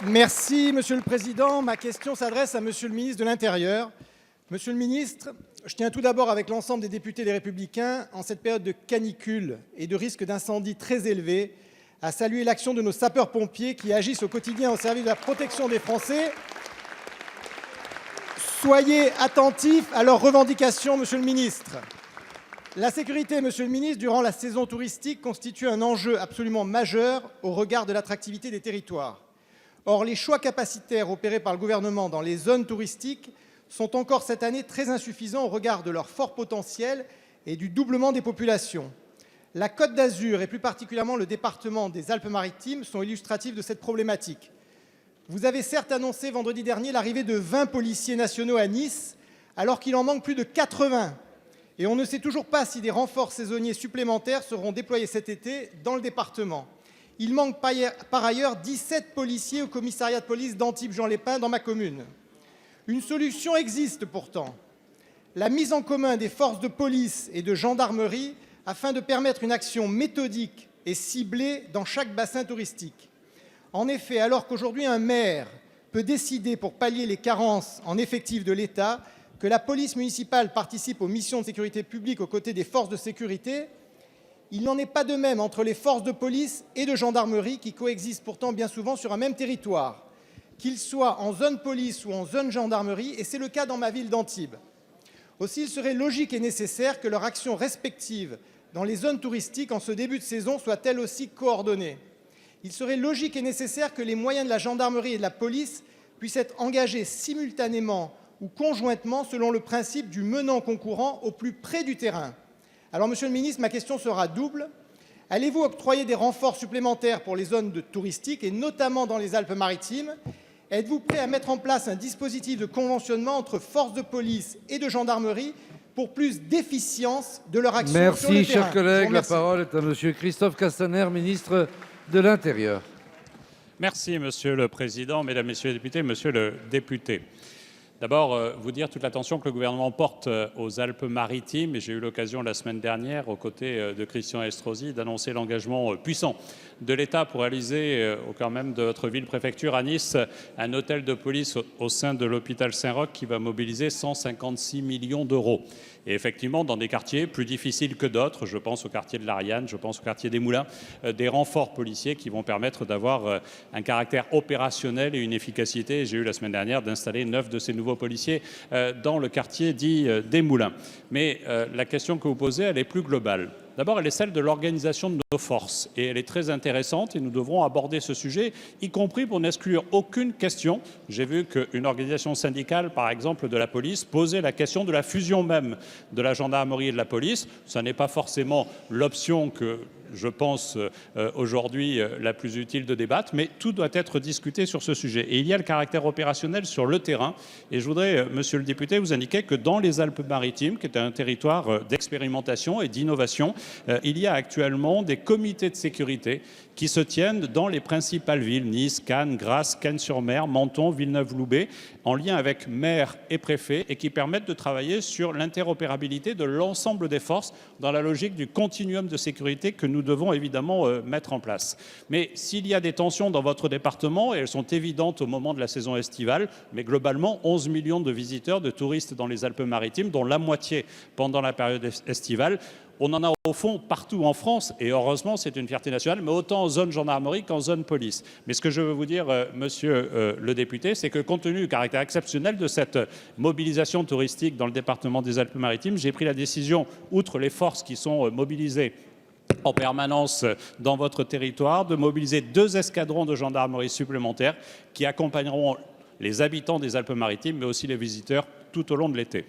Merci, Monsieur le Président. Ma question s'adresse à Monsieur le ministre de l'Intérieur. Monsieur le ministre, je tiens tout d'abord, avec l'ensemble des députés Les Républicains, en cette période de canicule et de risque d'incendie très élevé, à saluer l'action de nos sapeurs-pompiers qui agissent au quotidien au service de la protection des Français. Soyez attentifs à leurs revendications, Monsieur le ministre. La sécurité, Monsieur le ministre, durant la saison touristique, constitue un enjeu absolument majeur au regard de l'attractivité des territoires. Or, les choix capacitaires opérés par le gouvernement dans les zones touristiques sont encore cette année très insuffisants au regard de leur fort potentiel et du doublement des populations. La Côte d'Azur et plus particulièrement le département des Alpes-Maritimes sont illustratifs de cette problématique. Vous avez certes annoncé vendredi dernier l'arrivée de 20 policiers nationaux à Nice, alors qu'il en manque plus de 80. Et on ne sait toujours pas si des renforts saisonniers supplémentaires seront déployés cet été dans le département. Il manque par ailleurs 17 policiers au commissariat de police d'Antibes-Juan-les-Pins dans ma commune. Une solution existe pourtant. La mise en commun des forces de police et de gendarmerie afin de permettre une action méthodique et ciblée dans chaque bassin touristique. En effet, alors qu'aujourd'hui un maire peut décider pour pallier les carences en effectifs de l'État que la police municipale participe aux missions de sécurité publique aux côtés des forces de sécurité, il n'en est pas de même entre les forces de police et de gendarmerie qui coexistent pourtant bien souvent sur un même territoire, qu'ils soient en zone police ou en zone gendarmerie, et c'est le cas dans ma ville d'Antibes. Aussi, il serait logique et nécessaire que leurs actions respectives dans les zones touristiques en ce début de saison soient elles aussi coordonnées. Il serait logique et nécessaire que les moyens de la gendarmerie et de la police puissent être engagés simultanément ou conjointement selon le principe du menant concourant au plus près du terrain. Alors, Monsieur le ministre, ma question sera double. Allez-vous octroyer des renforts supplémentaires pour les zones touristiques et notamment dans les Alpes-Maritimes? Êtes-vous prêt à mettre en place un dispositif de conventionnement entre forces de police et de gendarmerie pour plus d'efficience de leur action sur le terrain? Merci, chers collègues. La parole est à Monsieur Christophe Castaner, ministre de l'Intérieur. Merci, Monsieur le Président, Mesdames, Messieurs les députés, Monsieur le député. D'abord, vous dire toute l'attention que le gouvernement porte aux Alpes-Maritimes. J'ai eu l'occasion la semaine dernière, aux côtés de Christian Estrosi, d'annoncer l'engagement puissant de l'État pour réaliser, au cœur même de votre ville-préfecture à Nice, un hôtel de police au sein de l'hôpital Saint-Roch qui va mobiliser 156 millions d'euros. Et effectivement, dans des quartiers plus difficiles que d'autres, je pense au quartier de l'Ariane, je pense au quartier des Moulins, des renforts policiers qui vont permettre d'avoir un caractère opérationnel et une efficacité. J'ai eu la semaine dernière d'installer 9 de ces nouveaux policiers dans le quartier dit des Moulins. Mais la question que vous posez, elle est plus globale. D'abord, elle est celle de l'organisation de nos forces et elle est très intéressante et nous devrons aborder ce sujet, y compris pour n'exclure aucune question. J'ai vu qu'une organisation syndicale, par exemple de la police, posait la question de la fusion même de la gendarmerie et de la police. Ce n'est pas forcément l'option que je pense aujourd'hui la plus utile de débattre, mais tout doit être discuté sur ce sujet. Et il y a le caractère opérationnel sur le terrain. Et je voudrais, monsieur le député, vous indiquer que dans les Alpes-Maritimes, qui est un territoire d'expérimentation et d'innovation, il y a actuellement des comités de sécurité qui se tiennent dans les principales villes, Nice, Cannes, Grasse, Cannes-sur-Mer, Menton, Villeneuve-Loubet, en lien avec maires et préfets, et qui permettent de travailler sur l'interopérabilité de l'ensemble des forces dans la logique du continuum de sécurité que nous devons évidemment mettre en place. Mais s'il y a des tensions dans votre département, et elles sont évidentes au moment de la saison estivale, mais globalement 11 millions de visiteurs, de touristes dans les Alpes-Maritimes, dont la moitié pendant la période estivale, on en a au fond partout en France, et heureusement c'est une fierté nationale, mais autant en zone gendarmerie qu'en zone police. Mais ce que je veux vous dire, monsieur le député, c'est que compte tenu du caractère exceptionnel de cette mobilisation touristique dans le département des Alpes-Maritimes, j'ai pris la décision, outre les forces qui sont mobilisées en permanence dans votre territoire, de mobiliser 2 escadrons de gendarmerie supplémentaires qui accompagneront les habitants des Alpes-Maritimes, mais aussi les visiteurs tout au long de l'été.